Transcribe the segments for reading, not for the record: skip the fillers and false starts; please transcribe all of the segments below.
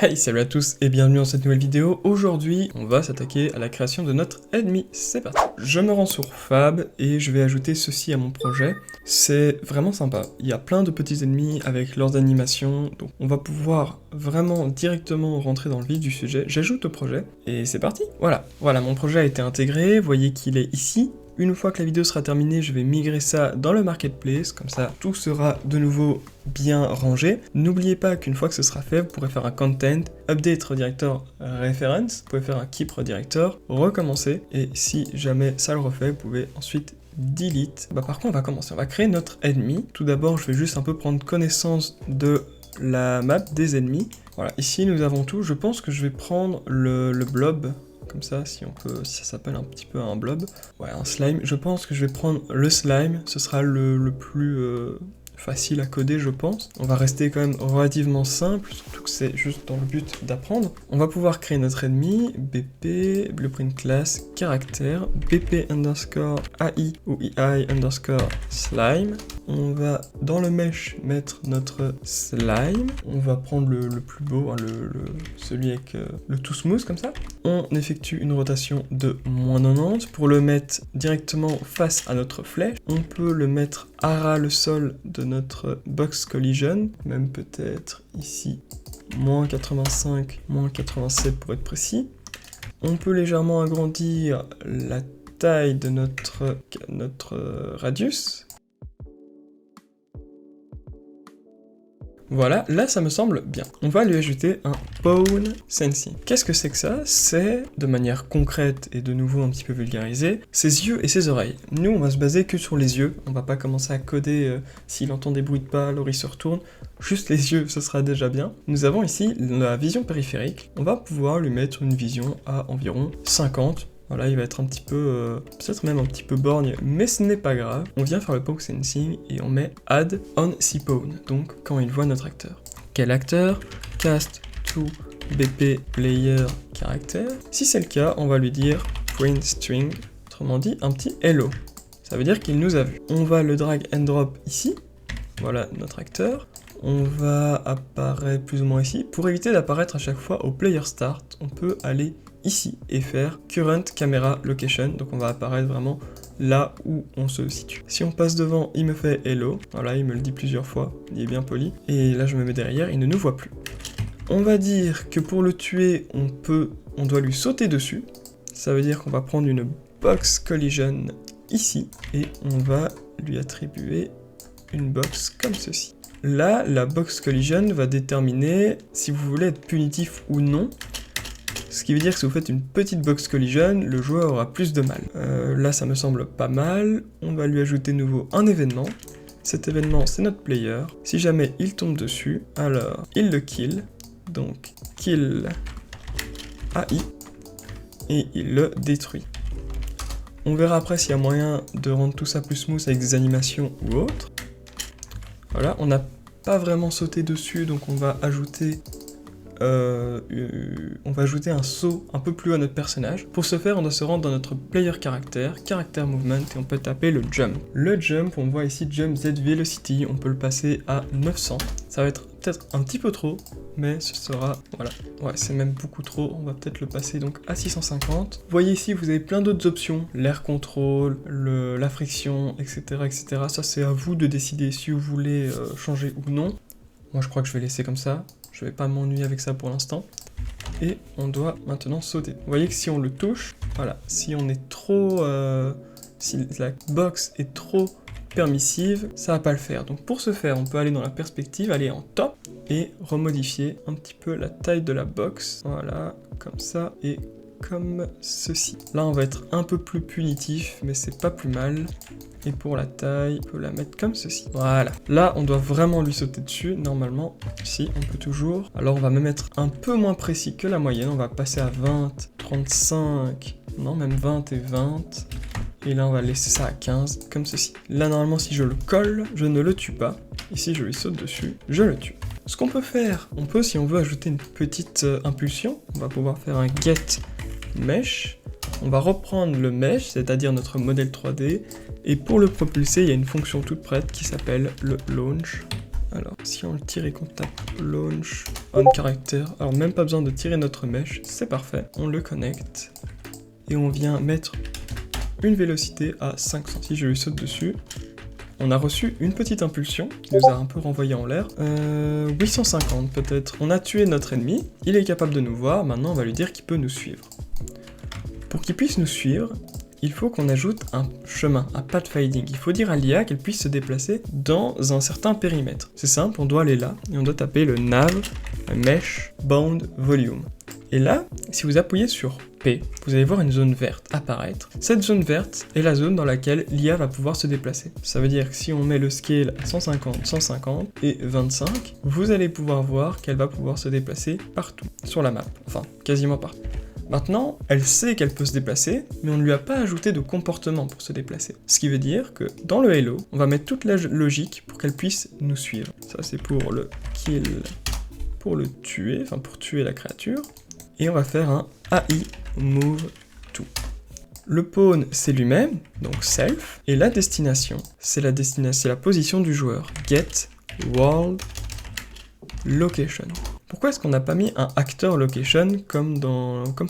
Hey, salut à tous et bienvenue dans cette nouvelle vidéo. Aujourd'hui, on va s'attaquer à la création de notre ennemi. C'est parti. Je me rends sur Fab et je vais ajouter ceci à mon projet. C'est vraiment sympa. Il y a plein de petits ennemis avec leurs animations, donc on va pouvoir vraiment directement rentrer dans le vif du sujet. J'ajoute au projet et c'est parti. Voilà, mon projet a été intégré. Vous voyez qu'il est ici. Une fois que la vidéo sera terminée, je vais migrer ça dans le marketplace, comme ça tout sera de nouveau bien rangé. N'oubliez pas qu'une fois que ce sera fait, vous pourrez faire un content, update redirector reference, vous pouvez faire un keep redirector, recommencer, et si jamais ça le refait, vous pouvez ensuite delete. Par contre on va commencer, on va créer notre ennemi. Tout d'abord je vais juste un peu prendre connaissance de la map des ennemis. Voilà, ici nous avons tout, je pense que je vais prendre le blob. Comme ça, si ça s'appelle un petit peu un blob. Ouais, un slime. Je pense que je vais prendre le slime, ce sera le plus facile à coder, je pense. On va rester quand même relativement simple, surtout que c'est juste dans le but d'apprendre. On va pouvoir créer notre ennemi, BP, blueprint class, caractère, BP underscore AI ou AI underscore slime. On va dans le mesh mettre notre slime. On va prendre le plus beau, hein, celui avec le tout smooth comme ça. On effectue une rotation de -90 pour le mettre directement face à notre flèche. On peut le mettre à ras le sol de notre box collision, même peut-être ici -85, -87 pour être précis. On peut légèrement agrandir la taille de notre radius. Voilà, là ça me semble bien. On va lui ajouter un pawn sensing. Qu'est-ce que c'est que ça? C'est, de manière concrète et de nouveau un petit peu vulgarisée, ses yeux et ses oreilles. Nous on va se baser que sur les yeux, on va pas commencer à coder s'il entend des bruits de pas, alors il se retourne. Juste les yeux, ce sera déjà bien. Nous avons ici la vision périphérique. On va pouvoir lui mettre une vision à environ 50. Voilà, il va être un petit peu, peut-être même un petit peu borgne, mais ce n'est pas grave. On vient faire le pawn sensing et on met add on cpawn, donc quand il voit notre acteur. Quel acteur? Cast to BP player character. Si c'est le cas, on va lui dire print string, autrement dit un petit hello. Ça veut dire qu'il nous a vu. On va le drag and drop ici. Voilà notre acteur. On va apparaître plus ou moins ici. Pour éviter d'apparaître à chaque fois au player start, on peut aller ici et faire current camera location, donc on va apparaître vraiment là où on se situe. Si on passe devant, il me fait hello, voilà, il me le dit plusieurs fois, il est bien poli, et là je me mets derrière, il ne nous voit plus. On va dire que pour le tuer, on doit lui sauter dessus, ça veut dire qu'on va prendre une box collision ici, et on va lui attribuer une box comme ceci. Là, la box collision va déterminer si vous voulez être punitif ou non. Ce qui veut dire que si vous faites une petite box collision, le joueur aura plus de mal. Là, ça me semble pas mal. On va lui ajouter de nouveau un événement. Cet événement, c'est notre player. Si jamais il tombe dessus, alors il le kill. Donc, kill AI. Et il le détruit. On verra après s'il y a moyen de rendre tout ça plus smooth avec des animations ou autre. Voilà, on n'a pas vraiment sauté dessus, donc on va ajouter un saut un peu plus haut à notre personnage. Pour ce faire, on doit se rendre dans notre player character movement, et on peut taper le jump. Le jump, on voit ici jump Z velocity, on peut le passer à 900. Ça va être peut-être un petit peu trop, mais ce sera, voilà, ouais, c'est même beaucoup trop, on va peut-être le passer donc à 650. Vous voyez ici, vous avez plein d'autres options, l'air control, la friction, etc., etc. Ça, c'est à vous de décider si vous voulez changer ou non. Moi, je crois que je vais laisser comme ça. Je vais pas m'ennuyer avec ça pour l'instant. Et on doit maintenant sauter. Vous voyez que si on le touche, voilà, si on est trop... si la box est trop permissive, ça va pas le faire. Donc pour ce faire, on peut aller dans la perspective, aller en top, et remodifier un petit peu la taille de la box. Voilà, comme ça, et comme ceci. Là, on va être un peu plus punitif, mais c'est pas plus mal. Et pour la taille, on peut la mettre comme ceci. Voilà. Là, on doit vraiment lui sauter dessus. Normalement, si, on peut toujours. Alors, on va me mettre un peu moins précis que la moyenne. On va passer à 20, 35, non, même 20 et 20. Et là, on va laisser ça à 15, comme ceci. Là, normalement, si je le colle, je ne le tue pas. Et si je lui saute dessus, je le tue. Ce qu'on peut faire, on peut, si on veut ajouter une petite impulsion, on va pouvoir faire un get mesh. On va reprendre le mesh, c'est-à-dire notre modèle 3D, et pour le propulser, il y a une fonction toute prête qui s'appelle le launch. Alors, si on le tire et qu'on tape launch on character, alors même pas besoin de tirer notre mesh, c'est parfait. On le connecte et on vient mettre une vélocité à 500. Si je lui saute dessus, on a reçu une petite impulsion qui nous a un peu renvoyé en l'air. 850 peut-être. On a tué notre ennemi, il est capable de nous voir, maintenant on va lui dire qu'il peut nous suivre. Pour qu'il puisse nous suivre, il faut qu'on ajoute un chemin, un pathfinding. Il faut dire à l'IA qu'elle puisse se déplacer dans un certain périmètre. C'est simple, on doit aller là, et on doit taper le nav mesh bound volume. Et là, si vous appuyez sur P, vous allez voir une zone verte apparaître. Cette zone verte est la zone dans laquelle l'IA va pouvoir se déplacer. Ça veut dire que si on met le scale à 150, 150 et 25, vous allez pouvoir voir qu'elle va pouvoir se déplacer partout sur la map. Enfin, quasiment partout. Maintenant, elle sait qu'elle peut se déplacer, mais on ne lui a pas ajouté de comportement pour se déplacer. Ce qui veut dire que dans le Halo, on va mettre toute la logique pour qu'elle puisse nous suivre. Ça c'est pour le kill, pour le tuer, enfin pour tuer la créature. Et on va faire un AI move to. Le pawn c'est lui-même, donc self, et la destination, c'est la position du joueur. Get world location. Pourquoi est-ce qu'on n'a pas mis un actor location comme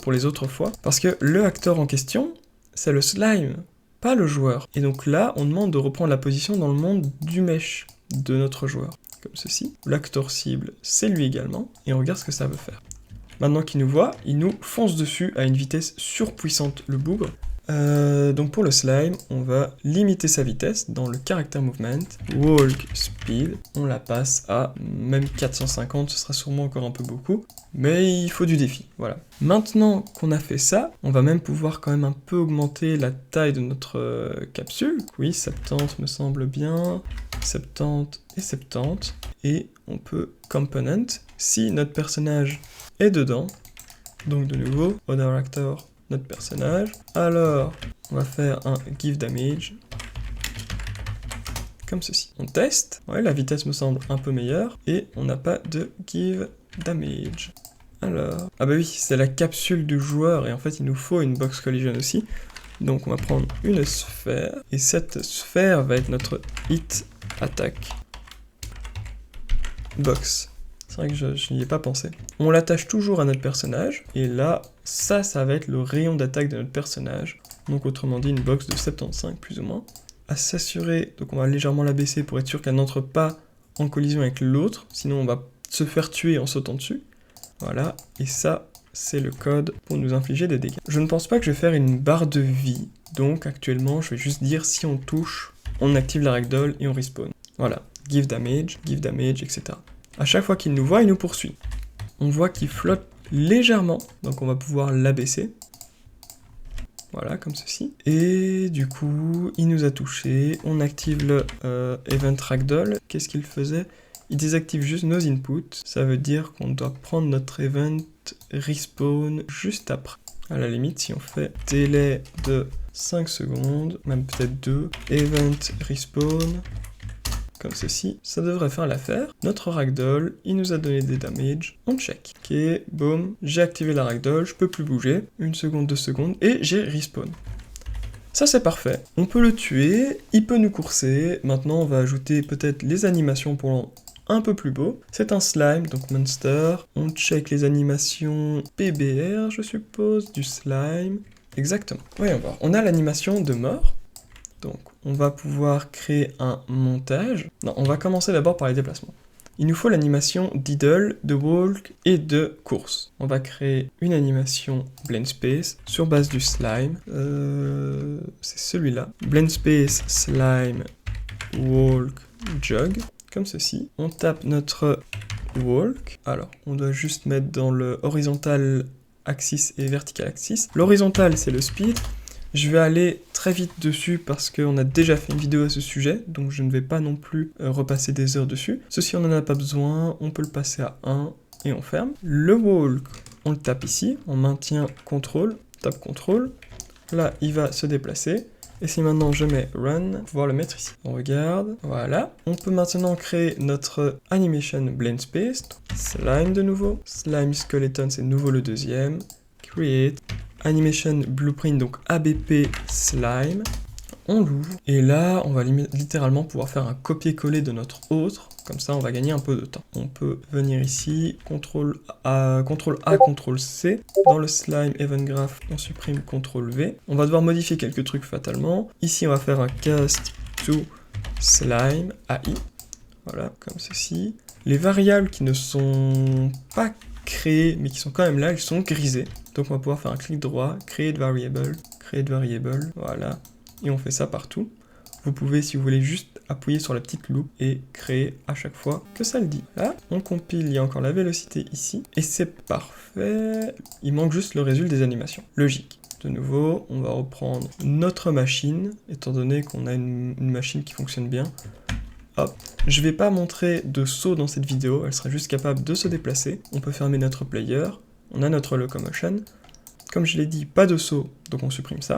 pour les autres fois? Parce que le acteur en question, c'est le slime, pas le joueur. Et donc là, on demande de reprendre la position dans le monde du mesh de notre joueur, comme ceci. L'acteur cible, c'est lui également, et on regarde ce que ça veut faire. Maintenant qu'il nous voit, il nous fonce dessus à une vitesse surpuissante, le bougre. Donc pour le slime, on va limiter sa vitesse dans le character movement, walk speed, on la passe à même 450, ce sera sûrement encore un peu beaucoup, mais il faut du défi, voilà. Maintenant qu'on a fait ça, on va même pouvoir quand même un peu augmenter la taille de notre capsule. Oui, 70 me semble bien, 70 et 70, et on peut component, si notre personnage est dedans, donc de nouveau, other actor, notre personnage. Alors, on va faire un give damage, comme ceci. On teste, ouais, la vitesse me semble un peu meilleure, et on n'a pas de give damage. Alors, ah bah oui, c'est la capsule du joueur, et en fait il nous faut une box collision aussi. Donc on va prendre une sphère, et cette sphère va être notre hit attack box. C'est vrai que je n'y ai pas pensé. On l'attache toujours à notre personnage, et là, ça va être le rayon d'attaque de notre personnage. Donc autrement dit, une box de 75 plus ou moins. À s'assurer, donc on va légèrement la baisser pour être sûr qu'elle n'entre pas en collision avec l'autre, sinon on va se faire tuer en sautant dessus. Voilà, et ça, c'est le code pour nous infliger des dégâts. Je ne pense pas que je vais faire une barre de vie, donc actuellement, je vais juste dire si on touche, on active la ragdoll et on respawn. Voilà, give damage, etc. À chaque fois qu'il nous voit, il nous poursuit. On voit qu'il flotte légèrement, donc on va pouvoir l'abaisser. Voilà, comme ceci. Et du coup, il nous a touché. On active le Event Ragdoll. Qu'est-ce qu'il faisait? Il désactive juste nos inputs. Ça veut dire qu'on doit prendre notre event respawn juste après. À la limite, si on fait délai de 5 secondes, même peut-être 2, event respawn, comme ceci, ça devrait faire l'affaire. Notre ragdoll, il nous a donné des damages, on check. Ok, boum, j'ai activé la ragdoll, je peux plus bouger, 1 seconde, 2 secondes, et j'ai respawn. Ça c'est parfait, on peut le tuer, il peut nous courser, maintenant on va ajouter peut-être les animations pour rendre un peu plus beau. C'est un slime, donc monster, on check les animations PBR, je suppose, du slime, exactement. Voyons voir, on a l'animation de mort. Donc, on va pouvoir créer un montage. Non, on va commencer d'abord par les déplacements. Il nous faut l'animation d'idle, de walk et de course. On va créer une animation blend space sur base du slime. C'est celui-là. Blend space, slime, walk, jog, comme ceci. On tape notre walk. Alors, on doit juste mettre dans le horizontal axis et vertical axis. L'horizontal, c'est le speed. Je vais aller très vite dessus parce qu'on a déjà fait une vidéo à ce sujet, donc je ne vais pas non plus repasser des heures dessus. Ceci, on n'en a pas besoin, on peut le passer à 1 et on ferme. Le walk, on le tape ici, on maintient CTRL, tape CTRL. Là, il va se déplacer. Et si maintenant je mets Run, on va pouvoir le mettre ici. On regarde, voilà. On peut maintenant créer notre Animation Blend Space. Slime de nouveau. Slime Skeleton, c'est de nouveau le deuxième. Create. Animation Blueprint, donc ABP Slime. on l'ouvre, et là, on va littéralement pouvoir faire un copier-coller de notre autre, comme ça on va gagner un peu de temps. On peut venir ici, CTRL A, CTRL C, dans le slime event graph, on supprime CTRL V. On va devoir modifier quelques trucs fatalement. Ici, on va faire un cast to slime AI, voilà, comme ceci. Les variables qui ne sont pas créées, mais qui sont quand même là, elles sont grisées. Donc on va pouvoir faire un clic droit, create variable, voilà, et on fait ça partout. Vous pouvez, si vous voulez, juste appuyer sur la petite loupe et créer à chaque fois que ça le dit. Là, on compile, il y a encore la vélocité ici, et c'est parfait. Il manque juste le résultat des animations. Logique. De nouveau, on va reprendre notre machine, étant donné qu'on a une machine qui fonctionne bien. Hop. Je vais pas montrer de saut dans cette vidéo, elle sera juste capable de se déplacer. On peut fermer notre player, on a notre locomotion. Comme je l'ai dit, pas de saut, donc on supprime ça.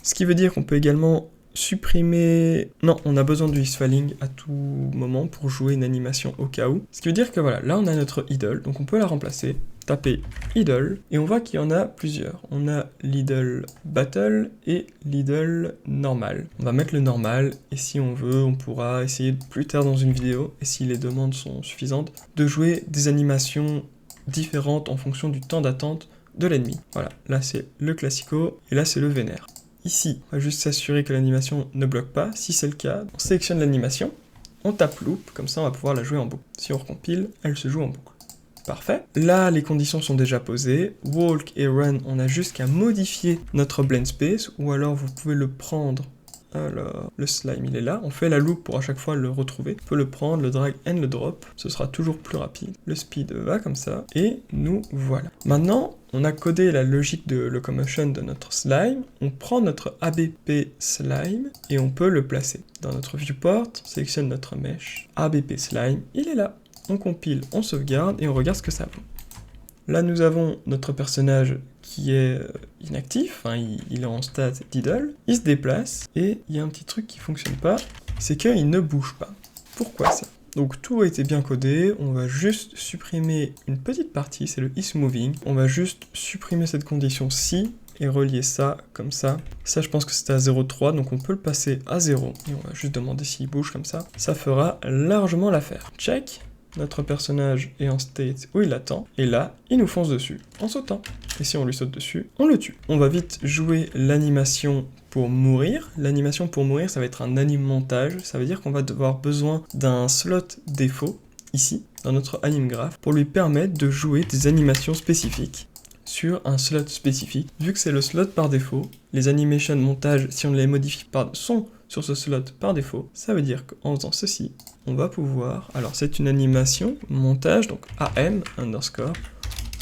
Ce qui veut dire qu'on peut également supprimer... Non, on a besoin du isFalling à tout moment pour jouer une animation au cas où. Ce qui veut dire que voilà, là on a notre idle, donc on peut la remplacer. Taper idle, et on voit qu'il y en a plusieurs. On a l'idle battle et l'idle normal. On va mettre le normal, et si on veut, on pourra essayer plus tard dans une vidéo, et si les demandes sont suffisantes, de jouer des animations différentes en fonction du temps d'attente de l'ennemi. Voilà, là c'est le classico, et là c'est le vénère. Ici, on va juste s'assurer que l'animation ne bloque pas. Si c'est le cas, on sélectionne l'animation, on tape loop, comme ça on va pouvoir la jouer en boucle. Si on recompile, elle se joue en boucle. Parfait. Là, les conditions sont déjà posées. Walk et run, on a juste qu'à modifier notre blend space, ou alors vous pouvez le prendre. Alors, le slime, il est là. On fait la loop pour à chaque fois le retrouver. On peut le prendre, le drag and le drop. Ce sera toujours plus rapide. Le speed va comme ça. Et nous voilà. Maintenant, on a codé la logique de locomotion de notre slime. On prend notre ABP slime et on peut le placer. Dans notre viewport, on sélectionne notre mesh. ABP slime, il est là. On compile, on sauvegarde et on regarde ce que ça vaut. Là, nous avons notre personnage qui est inactif, hein, il est en stat d'idle, il se déplace, et il y a un petit truc qui fonctionne pas, c'est qu'il ne bouge pas. Pourquoi ça? Donc tout a été bien codé, on va juste supprimer une petite partie, c'est le isMoving, on va juste supprimer cette condition-ci, et relier ça comme ça. Ça, je pense que c'était à 0,3, donc on peut le passer à 0, et on va juste demander s'il bouge comme ça. Ça fera largement l'affaire. Check. Notre personnage est en state où il attend, et là, il nous fonce dessus, en sautant. Et si on lui saute dessus, on le tue. On va vite jouer l'animation pour mourir. L'animation pour mourir, ça va être un anime montage, ça veut dire qu'on va avoir besoin d'un slot défaut, ici, dans notre anime graph, pour lui permettre de jouer des animations spécifiques sur un slot spécifique. Vu que c'est le slot par défaut, les animations montage, si on les modifie pas, sont sur ce slot par défaut. Ça veut dire qu'en faisant ceci, on va pouvoir... Alors c'est une animation montage, donc AM underscore.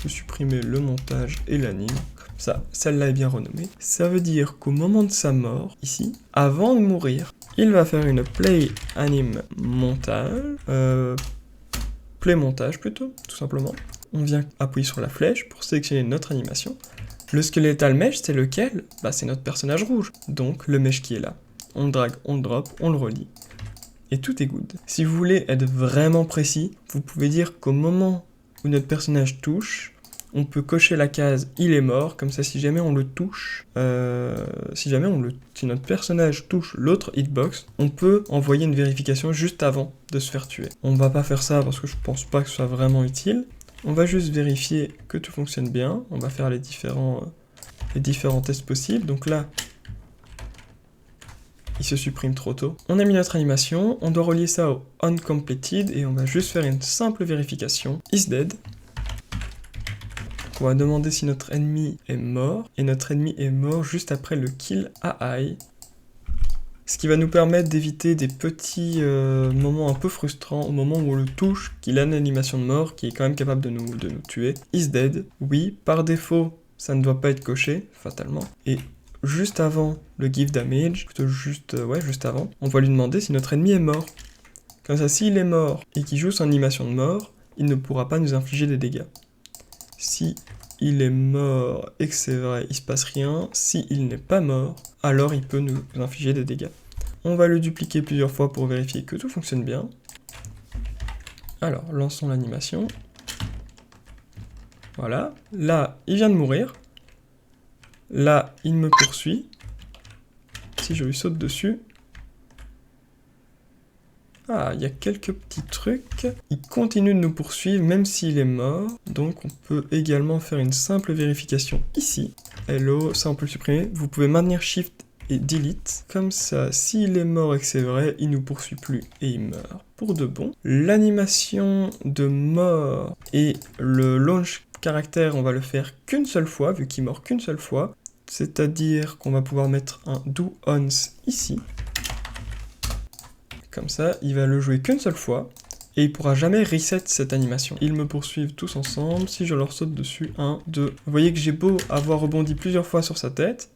Vous supprimez le montage et l'anime. Comme ça, celle-là est bien renommée. Ça veut dire qu'au moment de sa mort, ici, avant de mourir, il va faire une play anime montage. Play montage plutôt, tout simplement. On vient appuyer sur la flèche pour sélectionner notre animation. Le skeletal mesh, c'est lequel? Bah c'est notre personnage rouge. Donc le mesh qui est là. On le drag, on le drop, on le relie. Et tout est good. Si vous voulez être vraiment précis, vous pouvez dire qu'au moment où notre personnage touche, on peut cocher la case « il est mort », comme ça si jamais on le touche, si notre personnage touche l'autre hitbox, on peut envoyer une vérification juste avant de se faire tuer. On va pas faire ça parce que je pense pas que ce soit vraiment utile. On va juste vérifier que tout fonctionne bien. On va faire les différents tests possibles. Donc là, il se supprime trop tôt. On a mis notre animation, on doit relier ça au uncompleted et on va juste faire une simple vérification. Is dead. On va demander si notre ennemi est mort, et notre ennemi est mort juste après le kill AI. Ce qui va nous permettre d'éviter des petits moments un peu frustrants au moment où on le touche, qu'il a une animation de mort qui est quand même capable de nous tuer. Is dead. Oui, par défaut, ça ne doit pas être coché, fatalement. Et juste avant le give damage, plutôt juste avant, on va lui demander si notre ennemi est mort. Comme ça, s'il est mort et qu'il joue son animation de mort, il ne pourra pas nous infliger des dégâts. Si il est mort et que c'est vrai, il se passe rien. Si il n'est pas mort, alors il peut nous infliger des dégâts. On va le dupliquer plusieurs fois pour vérifier que tout fonctionne bien. Alors, lançons l'animation. Voilà. Là, il vient de mourir. Là, il me poursuit. si je lui saute dessus... Ah, il y a quelques petits trucs. Il continue de nous poursuivre même s'il est mort. Donc on peut également faire une simple vérification ici. Hello, ça on peut le supprimer. Vous pouvez maintenir Shift et Delete. Comme ça, s'il est mort et que c'est vrai, il nous poursuit plus et il meurt pour de bon. L'animation de mort et le launch caractère, on va le faire qu'une seule fois, vu qu'il meurt qu'une seule fois. C'est-à-dire qu'on va pouvoir mettre un do once ici. Comme ça, il va le jouer qu'une seule fois, et il pourra jamais reset cette animation. Ils me poursuivent tous ensemble, si je leur saute dessus, 1, 2... Vous voyez que j'ai beau avoir rebondi plusieurs fois sur sa tête,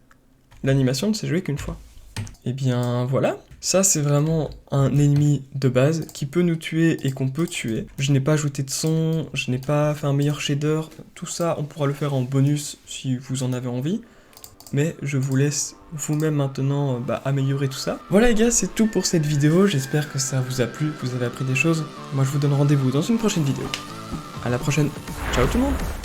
l'animation ne s'est jouée qu'une fois. Et bien voilà, ça c'est vraiment un ennemi de base qui peut nous tuer et qu'on peut tuer. Je n'ai pas ajouté de son, je n'ai pas fait un meilleur shader, tout ça on pourra le faire en bonus si vous en avez envie. Mais je vous laisse vous-même maintenant améliorer tout ça. Voilà les gars, c'est tout pour cette vidéo, j'espère que ça vous a plu, que vous avez appris des choses. Moi je vous donne rendez-vous dans une prochaine vidéo. À la prochaine, ciao tout le monde!